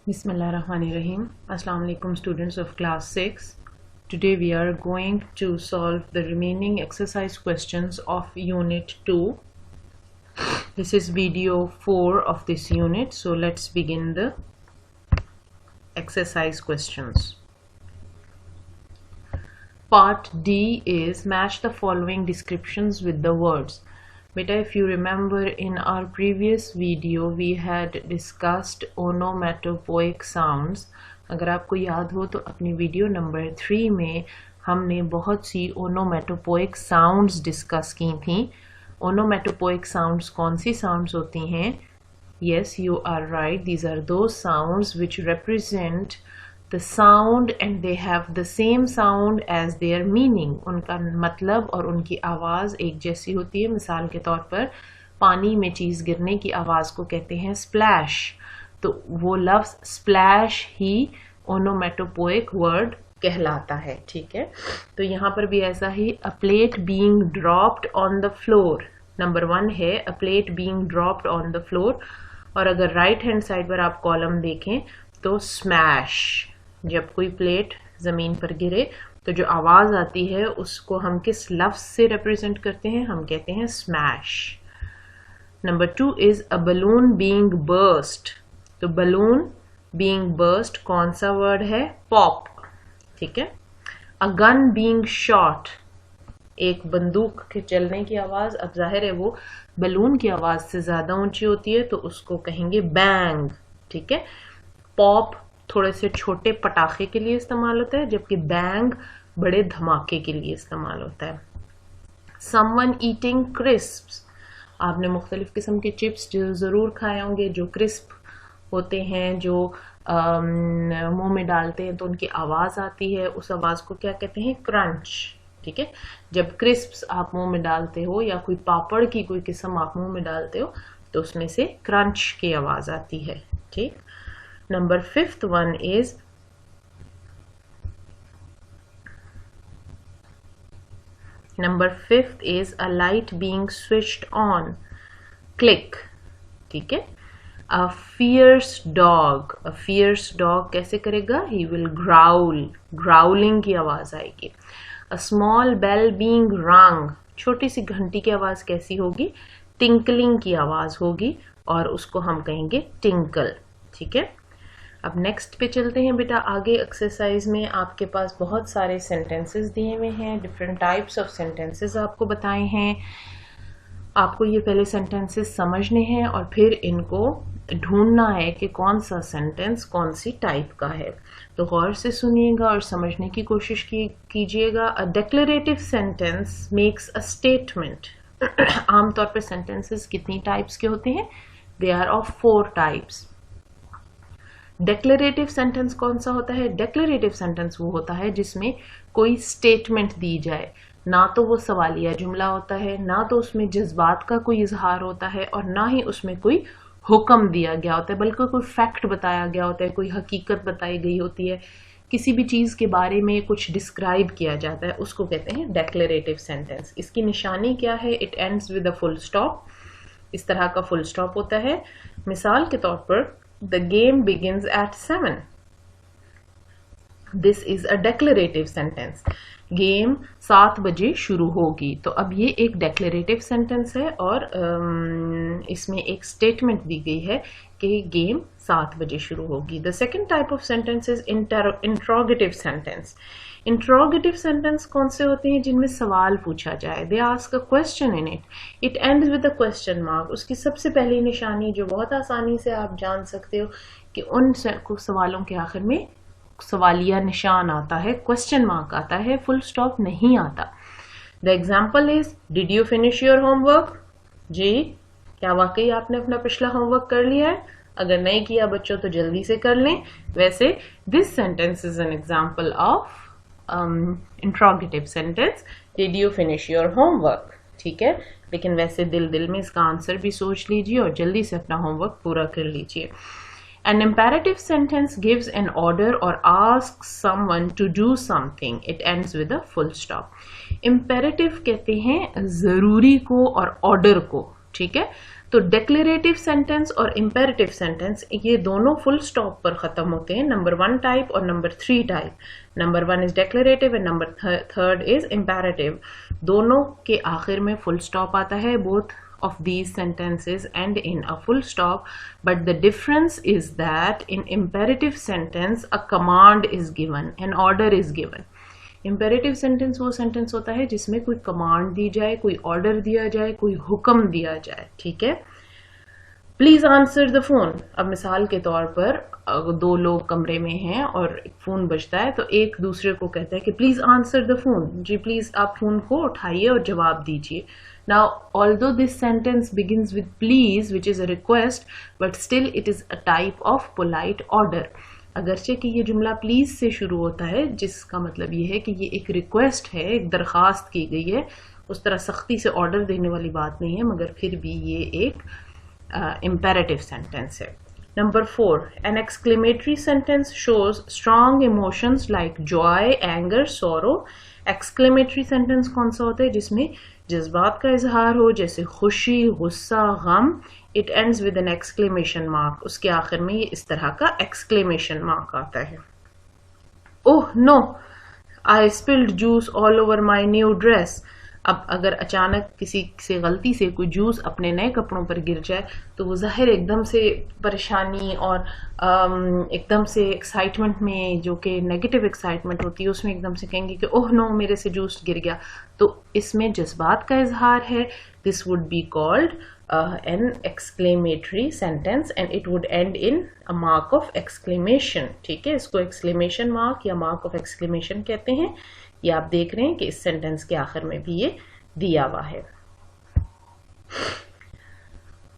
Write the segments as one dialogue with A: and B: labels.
A: Bismillahirrahmanirrahim. Assalamu alaikum students of class 6. Today we are going to solve the remaining exercise questions of unit 2. This is video 4 of this unit. So let's begin the exercise questions. Part D is match the following descriptions with the words. Beta, if you remember in our previous video we had discussed onomatopoeic sounds. अगर आपको याद हो तो अपनी video number 3 में हमने बहुत सी onomatopoeic sounds discuss की थी. Onomatopoeic sounds कौन सी sounds होती हैं? Yes, you are right. These are those sounds which represent the sound and they have the same sound as their meaning. उनका मतलब और उनकी आवाज़ एक जैसी होती है. मिसाल के तौर पर पानी में चीज़ गिरने की आवाज़ को कहते हैं splash. तो वो लफ्ज़ splash ही onomatopoeic word कहलाता है. ठीक है, तो यहाँ पर भी ऐसा ही a plate being dropped on the floor. Number 1 है a plate being dropped on the floor. और अगर राइट हैंड साइड पर आप कॉलम देखें तो स्मैश, जब कोई प्लेट ज़मीन पर गिरे तो जो आवाज़ आती है उसको हम किस लफ्ज़ से रिप्रेजेंट करते हैं? हम कहते हैं smash. Number 2 is a balloon being burst. तो बलून बीइंग बर्स्ट कौन सा वर्ड है? पॉप. ठीक है. अ गन बीइंग शॉट, एक बंदूक के चलने की आवाज़, अब जाहिर है वो बलून की आवाज़ से ज़्यादा ऊंची होती है तो उसको कहेंगे बैंग. ठीक है. पॉप थोड़े से छोटे पटाखे के लिए इस्तेमाल होता है जबकि बैंग बड़े धमाके के लिए इस्तेमाल होता है. समवन ईटिंग क्रिस्प्स, आपने मुख्तलिफ किस्म के चिप्स ज़रूर खाए होंगे जो क्रिस्प होते हैं, जो मुंह में डालते हैं तो उनकी आवाज़ आती है. उस आवाज़ को क्या कहते हैं? क्रंच. ठीक है. जब क्रिस्प्स आप मुंह में डालते हो या कोई पापड़ की कोई किस्म आप मुंह में डालते हो तो उसमें से क्रंच की आवाज़ आती है. ठीक. Number 5th one is a light being switched on. Click. ठीक है. A fierce dog. A fierce dog कैसे करेगा? He will growl. Growling की आवाज़ आएगी. A small bell being rung. छोटी सी घंटी की आवाज़ कैसी होगी? Tinkling की आवाज़ होगी और उसको हम कहेंगे tinkle. ठीक है. अब नेक्स्ट पे चलते हैं बेटा. आगे एक्सरसाइज में आपके पास बहुत सारे सेंटेंसेस दिए हुए हैं. डिफरेंट टाइप्स ऑफ सेंटेंसेस आपको बताए हैं. आपको ये पहले सेंटेंसेस समझने हैं और फिर इनको ढूंढना है कि कौन सा सेंटेंस कौन सी टाइप का है. तो गौर से सुनिएगा और समझने की कोशिश कीजिएगा. A declarative sentence makes a statement. आमतौर पर सेंटेंसेस कितनी टाइप्स के होते हैं? They are of 4 types. Declarative sentence कौन सा होता है? डेक्लेरेटिव सेंटेंस वो होता है जिसमें कोई स्टेटमेंट दी जाए. ना तो वो सवालिया जुमला होता है, ना तो उसमें जज्बात का कोई इजहार होता है और ना ही उसमें कोई हुक्म दिया गया होता है, बल्कि कोई फैक्ट बताया गया होता है, कोई हकीकत बताई गई होती है, किसी भी चीज़ के बारे में कुछ डिस्क्राइब किया जाता है. उसको कहते हैं डेक्लेरेटिव सेंटेंस. इसकी निशानी क्या है? It ends with a full stop. इस तरह का फुल स्टॉप होता है. मिसाल के तौर पर The game begins at 7. This is a declarative sentence. Game 7 बजे शुरू होगी. तो अब ये एक डेक्लेरेटिव सेंटेंस है और इसमें एक स्टेटमेंट दी गई है कि गेम 7 बजे शुरू होगी. The second type of sentence is interrogative sentence. Interrogative sentence कौन से होते हैं? जिनमें सवाल पूछा जाए. They ask a question in it. It ends with a question mark. उसकी सबसे पहली निशानी जो बहुत आसानी से आप जान सकते हो कि उन सवालों के आखिर में सवालिया निशान आता है, क्वेश्चन मार्क आता है, फुल स्टॉप नहीं आता. The example is did you finish your homework? जी, क्या वाकई आपने अपना पिछला होमवर्क कर लिया है? अगर नहीं किया बच्चों तो जल्दी से कर लें. वैसे this sentence is an example of interrogative sentence. Did you finish your homework? ठीक है. लेकिन वैसे दिल में इसका आंसर भी सोच लीजिए और जल्दी से अपना होमवर्क पूरा कर लीजिए. An imperative sentence gives an order or asks someone to do something. It ends with a full stop. Imperative कहते हैं जरूरी को और order को. ठीक है. तो डिक्लेरेटिव सेंटेंस और इम्पेरेटिव सेंटेंस ये दोनों फुल स्टॉप पर ख़त्म होते हैं, नंबर 1 टाइप और number 3 type. Number 1 is declarative and number 3 is imperative. दोनों के आखिर में फुल स्टॉप आता है, both of these sentences end in a full stop, but the difference is that in imperative sentence a command is given, an order is given. Imperative sentence वो sentence होता है जिसमें कोई command दी जाए, कोई order दिया जाए, कोई हुक्म दिया जाए, ठीक है। Please answer the phone. अब मिसाल के तौर पर दो लोग कमरे में हैं और फोन बजता है, तो एक दूसरे को कहता है कि प्लीज आंसर द फोन, जी प्लीज आप फोन को उठाइए और जवाब दीजिए। Now, although this sentence begins with please, which is a request, but still it is a type of polite order. अगरचे कि ये जुमला प्लीज से शुरू होता है, जिसका मतलब ये है कि ये एक रिक्वेस्ट है, एक दरखास्त की गई है, उस तरह सख्ती से ऑर्डर देने वाली बात नहीं है, मगर फिर भी ये एक imperative sentence है। Number 4, an exclamatory sentence shows strong emotions like joy, anger, sorrow. Exclamatory sentence कौन सा होता है जिसमें जज्बात का इजहार हो, जैसे खुशी, गुस्सा, गम। It ends with an exclamation mark. उसके आखिर में ये इस तरह का exclamation mark आता है। Oh no, I spilled juice all over my new dress. अब अगर अचानक किसी से गलती से कोई जूस अपने नए कपड़ों पर गिर जाए तो वो जाहिर एकदम से परेशानी और एकदम से एक्साइटमेंट में, जो कि नेगेटिव एक्साइटमेंट होती है, उसमें एकदम से कहेंगे कि ओह नो मेरे से जूस गिर गया। तो इसमें जज्बात का इजहार है। This would be called an exclamatory sentence and it would end in a mark of exclamation। ठीक है, इसको exclamation mark या mark of exclamation कहते हैं। ये आप देख रहे हैं कि इस सेंटेंस के आखिर में भी ये दिया हुआ है।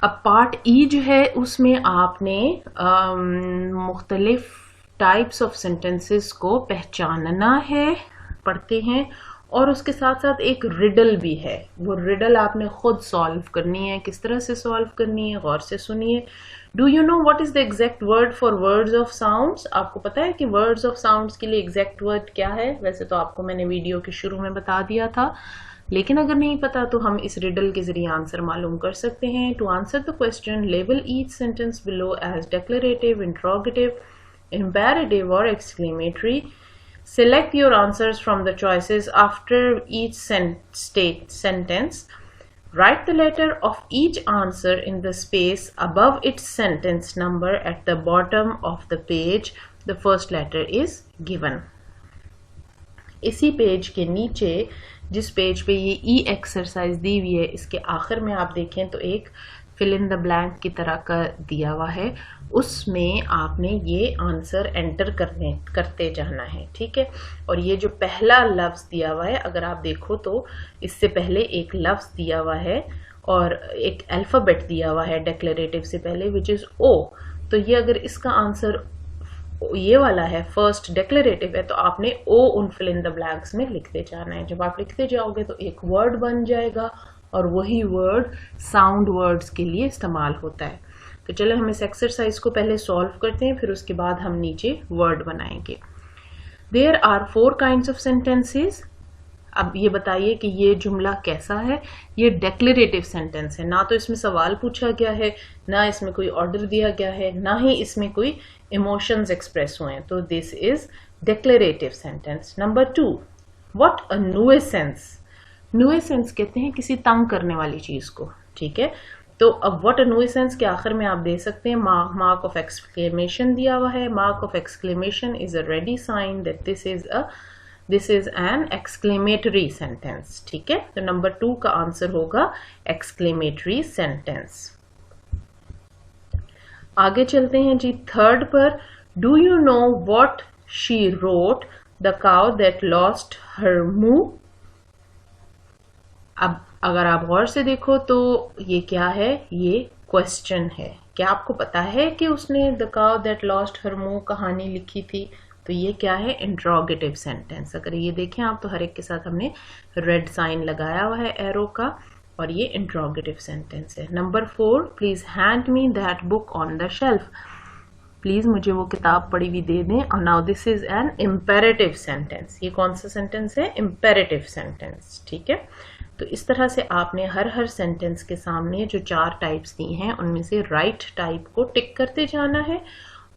A: अब पार्ट ई जो है उसमें आपने मुख्तलिफ टाइप्स ऑफ सेंटेंसेस को पहचानना है, पढ़ते हैं, और उसके साथ साथ एक रिडल भी है। वो रिडल आपने खुद सॉल्व करनी है। किस तरह से सॉल्व करनी है, गौर से सुनिए। Do you know what is the exact word for words of sounds? आपको पता है कि वर्ड्स ऑफ साउंड्स के लिए एग्जैक्ट वर्ड क्या है? वैसे तो आपको मैंने वीडियो के शुरू में बता दिया था, लेकिन अगर नहीं पता तो हम इस रिडल के जरिए आंसर मालूम कर सकते हैं। To answer the question, label each sentence below as declarative, interrogative, imperative और exclamatory. Select your answers from the choices after each sentence. Write the letter of each answer in the space above its sentence number at the bottom of the page. The first letter is given. इसी page के नीचे, जिस page पे ये ई exercise दी हुई है, इसके आखिर में आप देखें तो एक फिल इन द ब्लैंक की तरह का दिया हुआ है। उसमें आपने ये आंसर एंटर करते जाना है, ठीक है। और ये जो पहला लफ्ज़ दिया हुआ है, अगर आप देखो तो इससे पहले एक लफ्ज़ दिया हुआ है और एक अल्फ़ाबेट दिया हुआ है डिक्लेरेटिव से पहले, विच इज़ ओ। तो ये अगर इसका आंसर ये वाला है, फर्स्ट डिक्लेरेटिव है, तो आपने ओ उन फिल इन द ब्लैंक्स में लिखते जाना है। जब आप लिखते जाओगे तो एक वर्ड बन जाएगा और वही वर्ड साउंड वर्ड्स के लिए इस्तेमाल होता है। तो चलो हम इस एक्सरसाइज को पहले सॉल्व करते हैं, फिर उसके बाद हम नीचे वर्ड बनाएंगे। There are 4 kinds of sentences. अब ये बताइए कि ये जुमला कैसा है। ये डिक्लेरेटिव सेंटेंस है, ना तो इसमें सवाल पूछा गया है, ना इसमें कोई ऑर्डर दिया गया है, ना ही इसमें कोई इमोशंस एक्सप्रेस हुए हैं। तो this is declarative sentence. Number 2, what a nuisance. Nuisance कहते हैं किसी तंग करने वाली चीज को, ठीक है। तो अब व्हाट अ नुएसेंस के आखिर में आप दे सकते हैं मार्क ऑफ एक्सक्लेमेशन दिया हुआ है। Mark of exclamation is a ready sign that this is an exclamatory sentence, ठीक है। तो नंबर 2 का आंसर होगा एक्सक्लेमेटरी सेंटेंस। आगे चलते हैं जी, थर्ड पर। Do you know what she wrote the cow that lost her move. अब अगर आप गौर से देखो तो ये क्या है, ये क्वेश्चन है। क्या आपको पता है कि उसने the cow that lost her move कहानी लिखी थी? तो ये क्या है, इंट्रोगेटिव सेंटेंस। अगर ये देखें आप तो हर एक के साथ हमने रेड साइन लगाया हुआ है एरो का, और ये इंट्रोगेटिव सेंटेंस है। Number 4, please hand me that book on the shelf. Please मुझे वो किताब पड़ी हुई दे दें। और now this is an imperative sentence. ये कौन सा सेंटेंस है, इम्पेरेटिव सेंटेंस, ठीक है। तो इस तरह से आपने हर सेंटेंस के सामने जो 4 टाइप्स दी हैं उनमें से राइट टाइप को टिक करते जाना है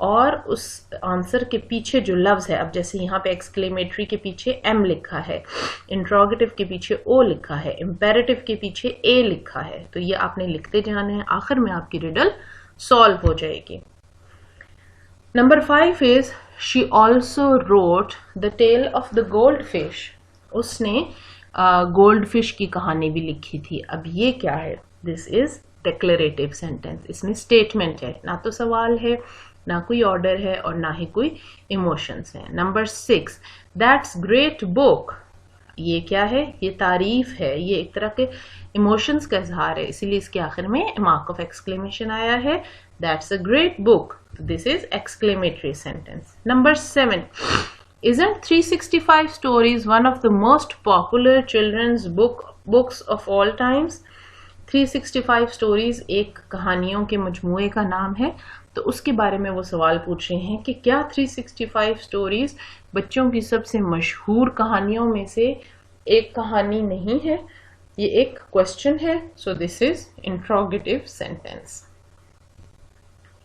A: और उस आंसर के पीछे जो लफ्ज है, अब जैसे यहाँ पे एक्सक्लेमेटरी के पीछे M लिखा है, इंट्रोगेटिव के पीछे O लिखा है, इम्पेरेटिव के पीछे A लिखा है, तो ये आपने लिखते जाना है। आखिर में आपकी रिडल सॉल्व हो जाएगी। Number 5 is she also wrote the tale of the goldfish. उसने गोल्ड फिश की कहानी भी लिखी थी। अब ये क्या है? This is declarative sentence. इसमें स्टेटमेंट है, ना तो सवाल है, ना कोई ऑर्डर है और ना ही कोई इमोशंस है। Number 6, that's great book. ये क्या है? ये तारीफ है, ये एक तरह के इमोशंस का इजहार है, इसीलिए इसके आखिर में मार्क ऑफ एक्सक्लेमेशन आया है, that's a great book. This is exclamatory sentence. Number 7, isn't 365 stories one of the most popular children's books of all times? 365 stories एक कहानियों के मजमूए का नाम है। तो उसके बारे में वो सवाल पूछ रहे हैं कि क्या 365 स्टोरीज बच्चों की सबसे मशहूर कहानियों में से एक कहानी नहीं है? ये एक क्वेश्चन है। So this is interrogative sentence.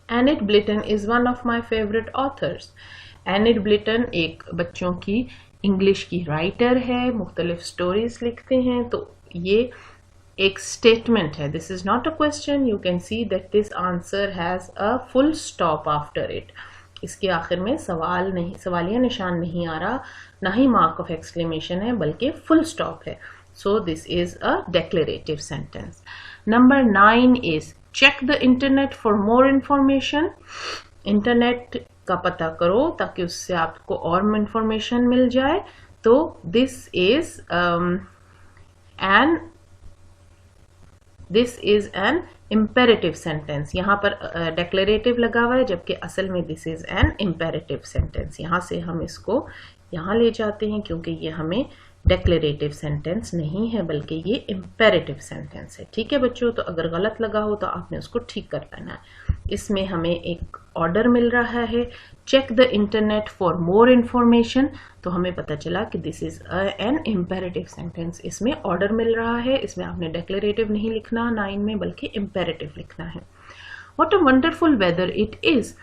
A: Enid Blyton is one of my favourite authors. Enid Blyton एक बच्चों की इंग्लिश की राइटर है, मुख्तलिफ स्टोरीज लिखते हैं। तो ये एक स्टेटमेंट है, this is not a question. You can see that this answer has a full stop after it. इसके आखिर में सवाल नहीं, सवालिया निशान नहीं आ रहा, ना ही मार्क ऑफ एक्सक्लेमेशन है, बल्कि फुल स्टॉप है। So this is a declarative sentence. Number 9 is check the internet for more information. Internet का पता करो ताकि उससे आपको और इंफॉर्मेशन मिल जाए। तो this is an imperative sentence. यहाँ पर डिक्लेरेटिव लगा हुआ है, जबकि असल में this is an imperative sentence. यहाँ से हम इसको यहाँ ले जाते हैं क्योंकि ये हमें डिक्लेरेटिव सेंटेंस नहीं है, बल्कि ये इम्पेरेटिव सेंटेंस है। ठीक है बच्चों, तो अगर गलत लगा हो तो आपने उसको ठीक कर लेना है। इसमें हमें एक ऑर्डर मिल रहा है, check the internet for more information. तो हमें पता चला कि this is an imperative sentence. इसमें ऑर्डर मिल रहा है, इसमें आपने डिक्लेरेटिव नहीं लिखना 9 में, बल्कि इम्पेरेटिव लिखना है। What a wonderful whether it is.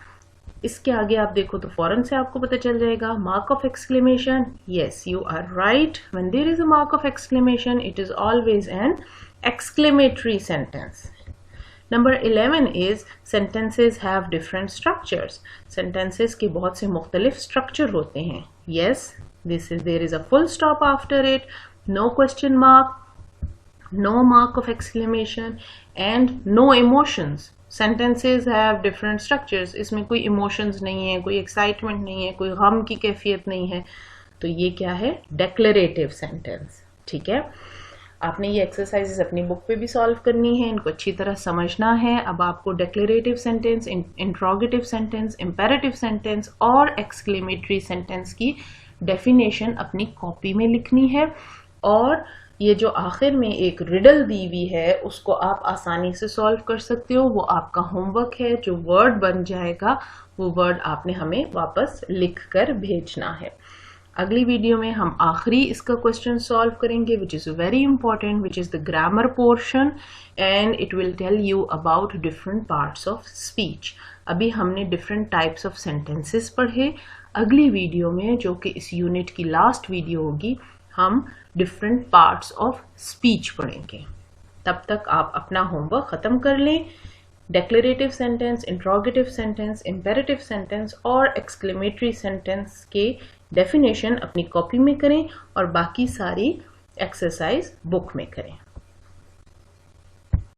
A: इसके आगे आप देखो तो फौरन से आपको पता चल जाएगा। Mark of exclamation, yes you are right. When there is a mark of exclamation it is always an exclamatory sentence. Number 11 is sentences have different structures. Sentences के बहुत से मुख्तलिफ स्ट्रक्चर होते हैं। Yes, this is there is a full stop after it, no question mark, no mark of exclamation and no emotions. Sentences have different structures. इसमें कोई emotions नहीं है, कोई excitement नहीं है, कोई गम की कैफियत नहीं है। तो ये क्या है? Declarative sentence। ठीक है, आपने ये एक्सरसाइजेस अपनी बुक पे भी सॉल्व करनी है, इनको अच्छी तरह समझना है। अब आपको declarative sentence, interrogative sentence, imperative sentence और एक्सक्लेमेटरी सेंटेंस की डेफिनेशन अपनी कॉपी में लिखनी है। और ये जो आखिर में एक रिडल दी हुई है उसको आप आसानी से सॉल्व कर सकते हो। वो आपका होमवर्क है। जो वर्ड बन जाएगा वो वर्ड आपने हमें वापस लिख कर भेजना है। अगली वीडियो में हम आखिरी इसका क्वेश्चन सॉल्व करेंगे, which is very important, which is the grammar portion, and it will tell you about different parts of speech. अभी हमने डिफरेंट टाइप्स ऑफ सेंटेंसेस पढ़े। अगली वीडियो में, जो कि इस यूनिट की लास्ट वीडियो होगी, हम डिफरेंट पार्ट्स ऑफ स्पीच पढ़ेंगे। तब तक आप अपना होमवर्क खत्म कर लें। Declarative sentence, interrogative sentence, imperative sentence और एक्सक्लेमेटरी सेंटेंस के डेफिनेशन अपनी कॉपी में करें और बाकी सारी एक्सरसाइज बुक में करें।